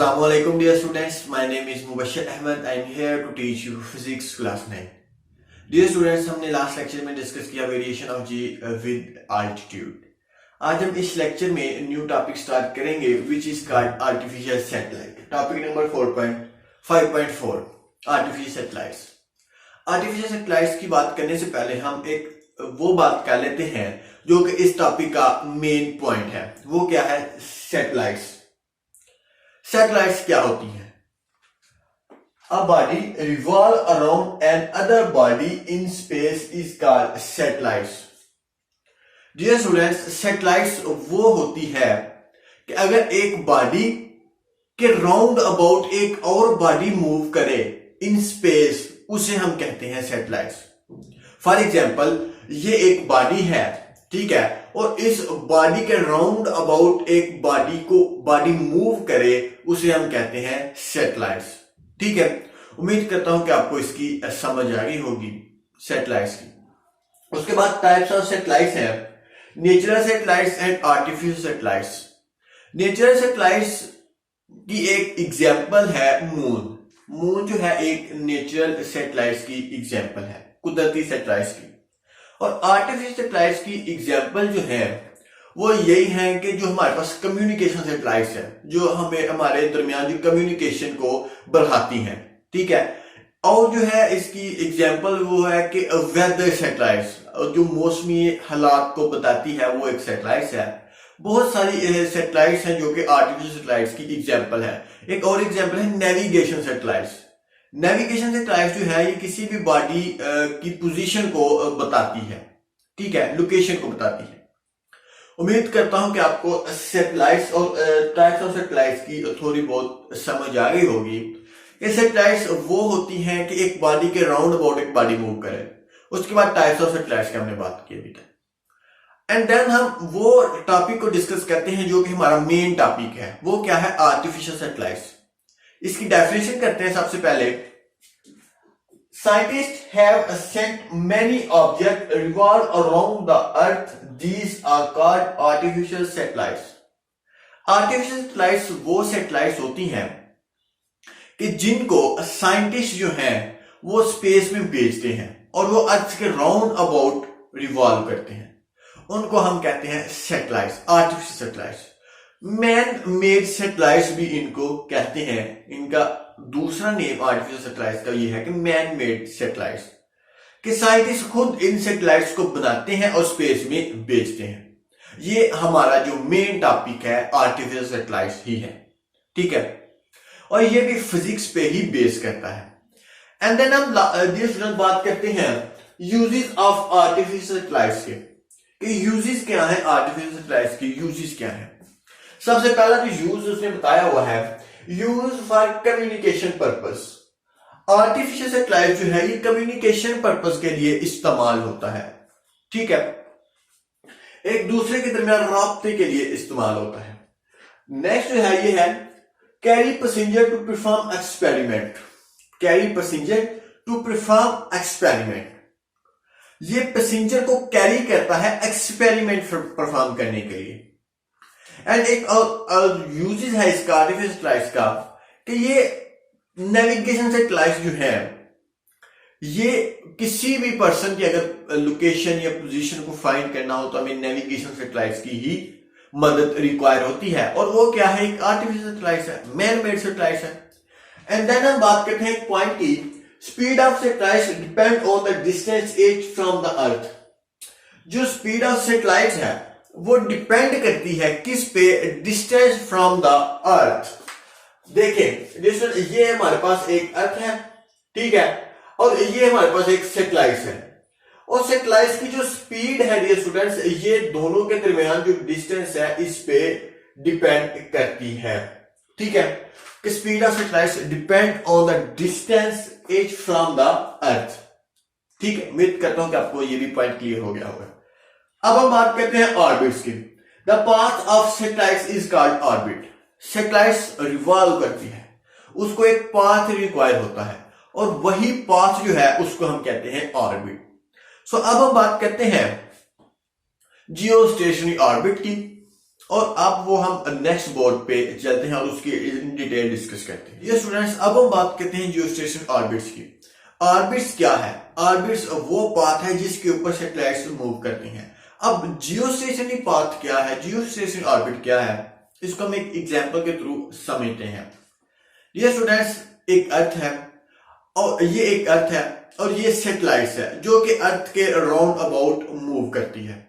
Assalamu alaikum dear students, my name is Mubashir Ahmed. I am here to teach you physics class 9. Dear students, हमने last lecture में discuss किया variation of g with altitude. आज हम इस lecture में new topic start करेंगे which is called artificial satellite. Topic number 4.5.4 artificial satellites. Artificial satellites की बात करने से पहले हम एक वो बात कर लेते हैं जो कि इस टॉपिक का मेन पॉइंट है. वो क्या है? सैटेलाइट्स. सैटेलाइट्स क्या होती हैं? A body revolve around another body in space is called satellites. Dear students, satellites वो होती है कि अगर एक बॉडी के राउंड अबाउट एक और बॉडी मूव करे इन स्पेस, उसे हम कहते हैं सैटेलाइट्स. फॉर एग्जाम्पल, ये एक बॉडी है, ठीक है, और इस बॉडी के राउंड अबाउट एक बॉडी मूव करे, उसे हम कहते हैं सैटेलाइट्स. ठीक है, उम्मीद करता हूं कि आपको इसकी समझ आ गई होगी सैटेलाइट्स की. उसके बाद टाइप्स ऑफ सैटेलाइट्स हैं natural satellites and artificial satellites. Natural satellites की एक एग्जांपल है मून. मून जो है एक नेचुरल सैटेलाइट्स की एग्जांपल है, कुदरती सैटेलाइट्स की. और आर्टिफिशियल सैटेलाइट्स की एग्जांपल जो है वो यही है कि जो हमारे पास कम्युनिकेशन सैटेलाइट्स है, जो हमें हमारे दरमियान जो कम्युनिकेशन को बढ़ाती हैं. ठीक है, और जो है इसकी एग्जांपल वो है कि वेदर सैटेलाइट्स, जो मौसमी हालात को बताती है, वो एक सैटेलाइट्स है. बहुत सारी सैटेलाइट्स हैं जो कि आर्टिफिशियल सैटेलाइट्स की एग्जांपल है. एक और एग्जांपल है नेविगेशन सैटेलाइट्स. नेविगेशन सैटेलाइट्स जो है ये किसी भी बॉडी की पोजीशन को बताती है, ठीक है, लोकेशन को बताती है. उम्मीद करता हूं कि आपको सैटेलाइट्स और टाइप्स ऑफ सैटेलाइट्स की थोड़ी बहुत समझ आ गई होगी. ये सैटेलाइट्स वो होती हैं कि एक बॉडी के राउंड अबाउट एक बॉडी मूव करे. उसके बाद टाइप्स ऑफ सैटेलाइट्स की हमने बात की अभी तक. एंड देन हम वो टॉपिक को डिस्कस करते हैं जो कि हमारा मेन टॉपिक है. वो क्या है? Artificial satellites. इसकी डेफिनेशन करते हैं. सबसे पहले, scientist have sent many object revolve around the earth. These are called artificial satellites. Artificial satellites वो सैटेलाइट्स होती हैं कि जिनको साइंटिस्ट जो हैं वो स्पेस में भेजते हैं और वो अर्थ के राउंड अबाउट रिवॉल्व करते हैं. उनको हम कहते हैं satellites, artificial satellites. Man made satellites भी इनको कहते हैं. इनका दूसरा नेम आर्टिफिशियल सैटेलाइट्स का ये है कि मैन मेड सैटेलाइट्स, कि साइंटिस्ट खुद इन सैटेलाइट्स को बनाते हैं और स्पेस में भेजते हैं. ये हमारा जो मेन टॉपिक है आर्टिफिशियल सैटेलाइट्स ही है. ठीक है, और ये भी फिजिक्स पे ही बेस करता है. एंड देन हम बात करते हैं यूजेस ऑफ आर्टिफिशियल सैटेलाइट्स के. यूजेस क्या है आर्टिफिशियल सैटेलाइट्स की? यूजेस क्या है? सबसे पहला जो यूज उसने बताया हुआ है, use for communication purpose. Artificial satellite जो है ये कम्युनिकेशन पर्पस के लिए इस्तेमाल होता है. ठीक है, एक दूसरे के दरमियान राब्ते के लिए इस्तेमाल होता है. नेक्स्ट जो है ये है carry passenger to perform experiment. Carry passenger to perform experiment. ये पैसेंजर को कैरी करता है एक्सपेरिमेंट परफॉर्म करने के लिए. एंड एक और यूजेस है इसका आर्टिफिशियल सैटेलाइट्स का कि ये नेविगेशन सैटेलाइट्स जो है ये किसी भी पर्सन की अगर लोकेशन या पोजीशन को फाइंड करना हो तो हमें नेविगेशन सैटेलाइट्स की ही मदद रिक्वायर होती है. और वो क्या है? एक आर्टिफिशियल सैटेलाइट्स है, मैन मेड सैटेलाइट्स है. एंड देन हम बात करते हैं एक पॉइंट की, speed of satellites depend on the distance as from the earth. जो स्पीड ऑफ सैटेलाइट्स है वो डिपेंड करती है किस पे? डिस्टेंस फ्रॉम द अर्थ. देखें डिस्टेंस, ये हमारे पास एक अर्थ है, ठीक है, और ये हमारे पास एक सैटेलाइट्स है. और सैटेलाइट्स की जो स्पीड है डियर स्टूडेंट्स, ये दोनों के दरमियान जो डिस्टेंस है इस पे डिपेंड करती है. ठीक है, कि speed of satellites depend on the distance as from the earth. ठीक है, उम्मीद करता हूं कि आपको ये भी पॉइंट क्लियर हो गया होगा. अब हम बात करते हैं ऑर्बिट्स की. The path of satellites is called orbit. Satellites revolve करती है, उसको एक पाथ रिक्वायर होता है और वही पाथ जो है उसको हम कहते हैं ऑर्बिट. सो अब हम बात करते हैं जियो स्टेशनरी ऑर्बिट की और अब वो हम नेक्स्ट बोर्ड पे चलते हैं और उसकी इन डिटेल डिस्कस करते हैं। ये स्टूडेंट्स, अब हम बात करते हैं जियोस्टेशनरी ऑर्बिट्स की। ऑर्बिट्स क्या है? ऑर्बिट्स वो पाथ है जिसके ऊपर सैटेलाइट्स मूव करती हैं। अब जियोस्टेशनरी पाथ क्या है, जियोस्टेशनरी ऑर्बिट क्या है, इसको हम एक एग्जांपल के थ्रू समझते हैं। ये स्टूडेंट्स, एक अर्थ है और ये एक अर्थ है और ये सैटेलाइट्स है जो कि अर्थ के राउंड अबाउट मूव करती है।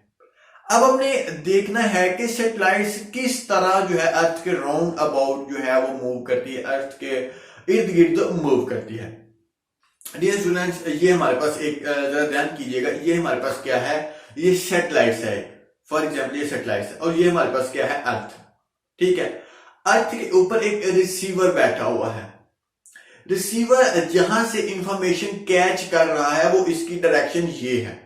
अब हमने देखना है कि सैटेलाइट्स किस तरह जो है अर्थ के राउंड अबाउट जो है वो मूव करती है, अर्थ के इर्द गिर्द मूव करती है। डियर स्टूडेंट्स, ये हमारे पास एक जरा ध्यान कीजिएगा, ये हमारे पास क्या है, ये सैटेलाइट्स है। फॉर एग्जाम्पल ये सैटेलाइट्स है और ये हमारे पास क्या है, अर्थ। ठीक है, अर्थ के ऊपर एक रिसीवर बैठा हुआ है। रिसीवर जहां से इंफॉर्मेशन कैच कर रहा है वो इसकी डायरेक्शन ये है,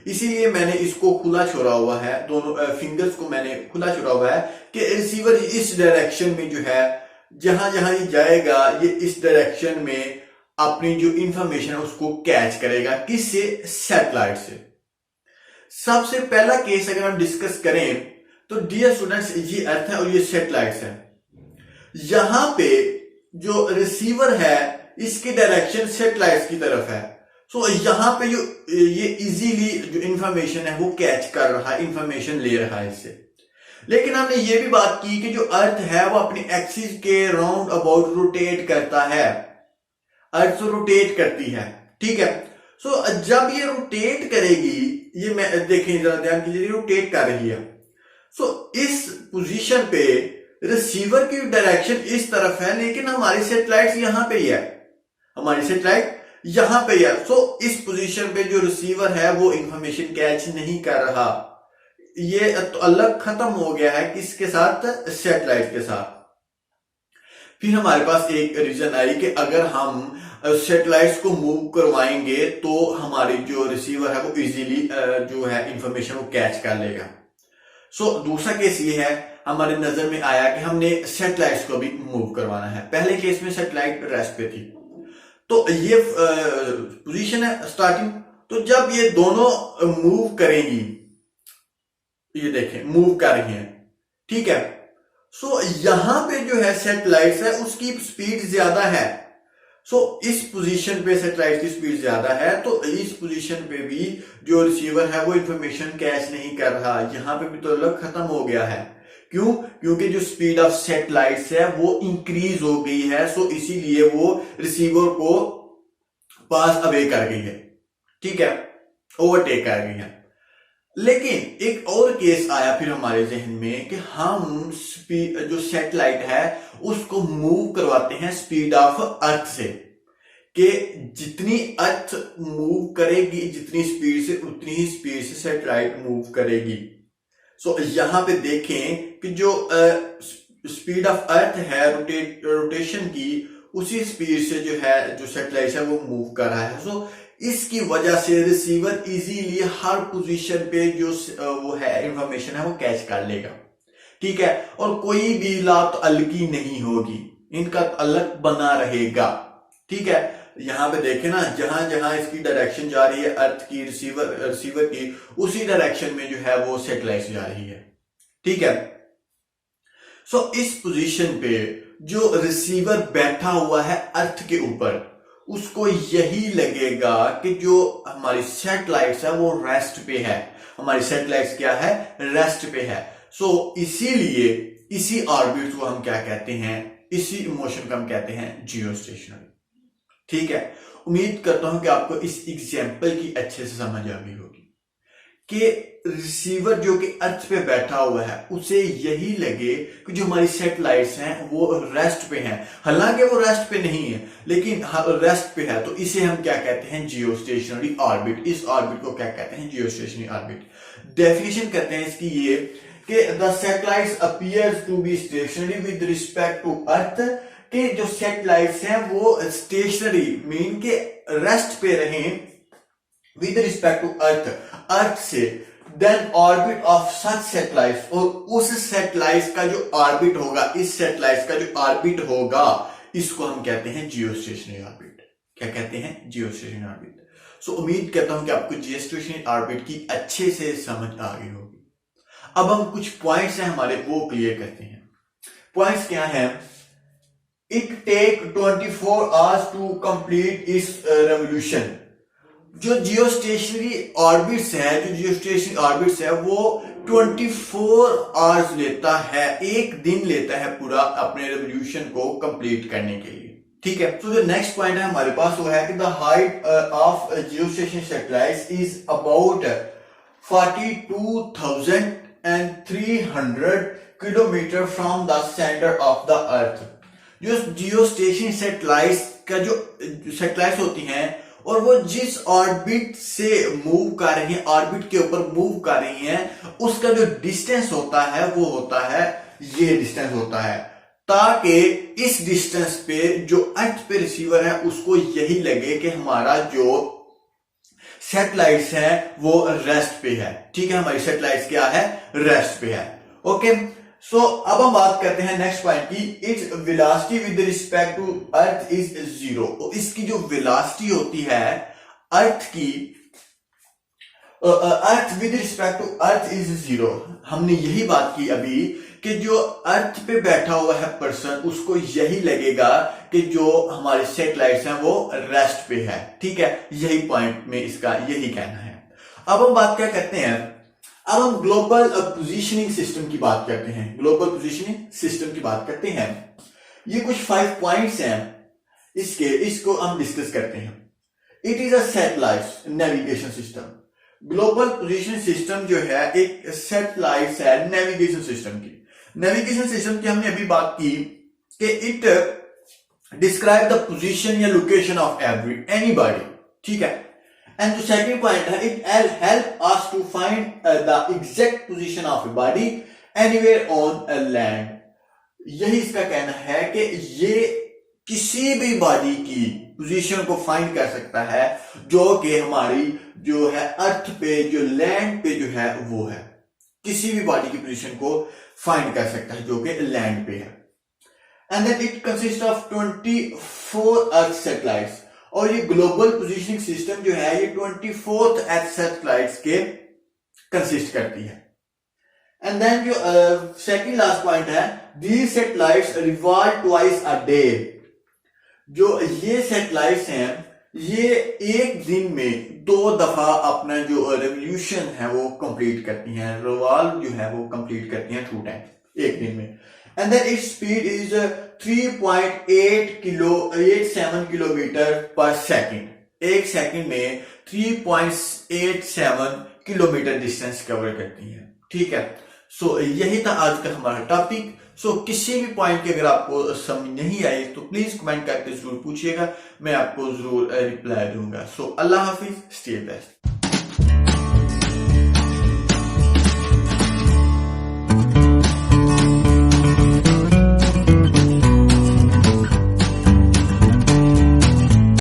इसीलिए मैंने इसको खुला छोड़ा हुआ है, दोनों फिंगर्स को मैंने खुला छोड़ा हुआ है कि रिसीवर इस डायरेक्शन में जो है, जहां जहां ये जाएगा ये इस डायरेक्शन में अपनी जो इंफॉर्मेशन है उसको कैच करेगा। किससे? सैटेलाइट से। सबसे पहला केस अगर हम डिस्कस करें तो डियर स्टूडेंट्स, ये अर्थ है और ये सैटेलाइट्स है। यहां पे जो रिसीवर है इसकी डायरेक्शन सैटेलाइट्स की तरफ है। सो यहां पे जो ये इजीली जो इंफॉर्मेशन है वो कैच कर रहा है, इंफॉर्मेशन ले रहा है इससे। लेकिन हमने ये भी बात की कि जो अर्थ है वो अपनी एक्सिस के राउंड अबाउट रोटेट करता है, अर्थ रोटेट करती है। ठीक है, सो जब ये रोटेट करेगी, ये मैं देखें जरा ध्यान कीजिए, रोटेट कर रही है। सो इस पोजीशन पे रिसीवर की डायरेक्शन इस तरफ है, लेकिन हमारी सैटेलाइट यहां पे ही है, हमारी सैटेलाइट यहां पे है। सो इस पोजीशन पे जो रिसीवर है वो इंफॉर्मेशन कैच नहीं कर रहा, ये तो अलग खत्म हो गया है किसके साथ? सैटेलाइट के साथ। फिर हमारे पास एक रीजन आई कि अगर हम सैटेलाइट्स को मूव करवाएंगे तो हमारी जो रिसीवर है वो इजीली जो है इंफॉर्मेशन वो कैच कर लेगा। सो दूसरा केस ये है, हमारे नजर में आया कि हमने सैटेलाइट्स को भी मूव करवाना है। पहले केस में सैटेलाइट रेस्ट पे थी, तो ये पोजीशन है स्टार्टिंग। तो जब ये दोनों मूव करेंगी, ये देखें मूव कर रही हैं, ठीक है। सो यहां पे जो है सैटेलाइट्स है उसकी स्पीड ज्यादा है। सो इस पोजीशन पे सैटेलाइट की स्पीड ज्यादा है, तो इस पोजीशन पे भी जो रिसीवर है वो इंफॉर्मेशन कैच नहीं कर रहा। यहां पे भी तो अलग खत्म हो गया है। क्यों? क्योंकि जो स्पीड ऑफ सैटेलाइट्स है वो इंक्रीज हो गई है। सो इसीलिए वो रिसीवर को पास अवे कर गई है, ठीक है, ओवरटेक कर गई है। लेकिन एक और केस आया फिर हमारे जहन में कि हम जो सैटेलाइट है उसको मूव करवाते हैं स्पीड ऑफ अर्थ से, कि जितनी अर्थ मूव करेगी जितनी स्पीड से उतनी ही स्पीड से सैटेलाइट मूव करेगी। सो यहां पे देखें कि जो स्पीड ऑफ अर्थ है रोटेशन की, उसी स्पीड से जो है जो सैटेलाइट है वो मूव कर रहा है। सो इसकी वजह से रिसीवर इजीली हर पोजीशन पे जो वो है इंफॉर्मेशन है वो कैच कर लेगा, ठीक है, और कोई भी लात अलगी नहीं होगी, इनका अलग बना रहेगा, ठीक है। यहां पे देखें ना, जहां जहां इसकी डायरेक्शन जा रही है अर्थ की, रिसीवर की, उसी डायरेक्शन में जो है वो सैटेलाइट जा रही है, ठीक है। सो इस पोजीशन पे जो रिसीवर बैठा हुआ है अर्थ के ऊपर, उसको यही लगेगा कि जो हमारी सैटेलाइट्स है वो रेस्ट पे है, हमारी सैटेलाइट्स क्या है? रेस्ट पे है। सो इसीलिए इसी ऑर्बिट को हम क्या कहते हैं? इसी मोशन को हम कहते हैं जियोस्टेशनरी, ठीक है। उम्मीद करता हूं कि आपको इस एग्जाम्पल की अच्छे से समझ आ गई होगी कि रिसीवर जो कि अर्थ पे बैठा हुआ है उसे यही लगे कि जो हमारी सैटेलाइट्स हैं वो रेस्ट पे हैं। हालांकि वो रेस्ट पे नहीं है, लेकिन रेस्ट पे है, तो इसे हम क्या कहते हैं? Geostationary orbit. इस ऑर्बिट को क्या कहते हैं? Geostationary orbit. डेफिनेशन करते हैं इसकी ये कि the satellites appears to be stationary with respect to earth, कि जो सैटेलाइट्स हैं वो स्टेशनरी मीन के रेस्ट पे रहें विद रिस्पेक्ट टू अर्थ से, then orbit of such satellites, और उस सैटेलाइट्स का जो ऑर्बिट होगा, इस सैटेलाइट्स का जो ऑर्बिट होगा, इसको हम कहते हैं जियोस्टेशनरी ऑर्बिट। क्या कहते हैं? Geostationary orbit. सो उम्मीद करता हूं कि आपको जियोस्टेशनरी ऑर्बिट की अच्छे से समझ आ गई होगी। अब हम कुछ पॉइंट्स हैं हमारे वो क्लियर करते हैं। पॉइंट्स क्या हैं? It take 24 hours to complete इस रेवोल्यूशन। जो जियोस्टेशनरी ऑर्बिट्स है वो 24 आवर्स लेता है, एक दिन लेता है पूरा अपने रेवोल्यूशन को कंप्लीट करने के लिए। ठीक है, तो जो नेक्स्ट पॉइंट है हमारे पास वो है कि the height of geostationary satellites is about 42,300 kilometre from the centre of the earth. जो जियोस्टेशनरी सैटेलाइट्स का जो सैटेलाइट्स होती हैं और वो जिस ऑर्बिट से मूव कर रही हैं, ऑर्बिट के ऊपर मूव कर रही हैं, उसका जो डिस्टेंस होता है वो होता है, ये डिस्टेंस होता है, ताकि इस डिस्टेंस पे जो अर्थ पे रिसीवर है उसको यही लगे कि हमारा जो सैटेलाइट्स है वो रेस्ट पे है। ठीक है, हमारी सैटेलाइट्स क्या है? रेस्ट पे है। ओके, सो अब हम बात करते हैं नेक्स्ट पॉइंट की। Its velocity with respect to earth is 0। तो इसकी जो वेलोसिटी होती है अर्थ की, earth with respect to earth is 0। हमने यही बात की अभी कि जो अर्थ पे बैठा हुआ है पर्सन, उसको यही लगेगा कि जो हमारे सैटेलाइट्स हैं वो रेस्ट पे है। ठीक है, यही पॉइंट में इसका यही कहना है। अब हम बात क्या करते हैं? अब हम ग्लोबल पोजीशनिंग सिस्टम की बात करते हैं। ग्लोबल पोजीशनिंग सिस्टम की बात करते हैं। ये कुछ 5 पॉइंट्स हैं इसको हम डिस्कस करते हैं। It is a satellite navigation system. Global positioning system जो है एक सैटेलाइट है नेविगेशन सिस्टम की। नेविगेशन सिस्टम की हमने अभी बात की कि इट डिस्क्राइब द पोजीशन या लोकेशन ऑफ एनीबॉडी। ठीक है, एंड जो सेकंड पॉइंट है, it help us to find the exact position of a body anywhere on land. यही इसका कहना है कि ये किसी भी बॉडी की पोजीशन को फाइंड कर सकता है जो कि हमारी जो है अर्थ पे, जो लैंड पे जो है वो है। किसी भी बॉडी की पोजीशन को फाइंड कर सकता है जो कि लैंड पे है। And then it consist of 24 earth satellites. और ये ग्लोबल पोजीशनिंग सिस्टम जो है ये 24 अर्थ सैटेलाइट्स के कंसिस्ट करती है। एंड देन जो सेकंड लास्ट पॉइंट है, these satellites revolve twice a day. जो ये सैटेलाइट्स हैं ये एक दिन में 2 दफा अपना जो रेवोल्यूशन है वो कंप्लीट करती हैं, रिवॉल्व जो है वो कंप्लीट करती हैं 2 टाइम एक दिन में। And then its speed is 3.87 kilometre per second. एक सेकंड में 3.87 किलोमीटर डिस्टेंस कवर करती है। ठीक है, सो यही था आज का हमारा टॉपिक। सो किसी भी पॉइंट की अगर आपको समझ नहीं आई तो प्लीज कमेंट करके जरूर पूछिएगा, मैं आपको जरूर रिप्लाई दूंगा। सो अल्लाह हाफिज, स्टे बेस्ट।